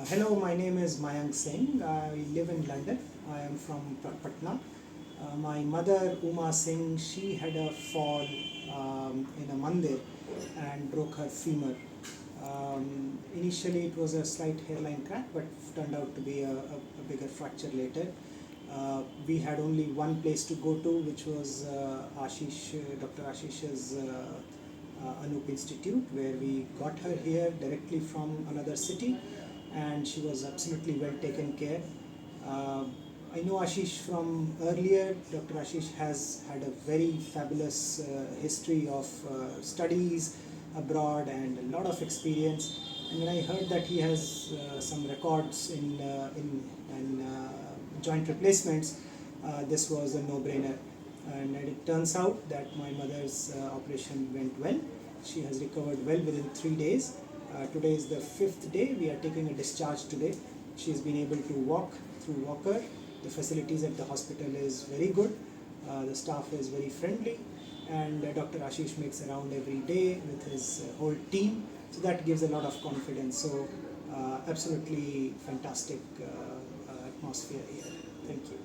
Hello, my name is Mayank Singh. I live in London. I am from Patna. My mother, Uma Singh, she had a fall in a mandir and broke her femur. Initially, it was a slight hairline crack, but turned out to be a bigger fracture later. We had only one place to go to, which was Dr. Ashish's Anup Institute, where we got her here directly from another city, and she was absolutely well taken care. I know Ashish from earlier. Dr. Ashish has had a very fabulous history of studies abroad and a lot of experience. And when I heard that he has some records in joint replacements, this was a no-brainer. And it turns out that my mother's operation went well. She has recovered well within 3 days. Today is the 5th day. We are taking a discharge today. She has been able to walk through walker. The facilities at the hospital is very good. The staff is very friendly, and Dr. Ashish makes around every day with his whole team. So that gives a lot of confidence. So absolutely fantastic atmosphere here. Thank you.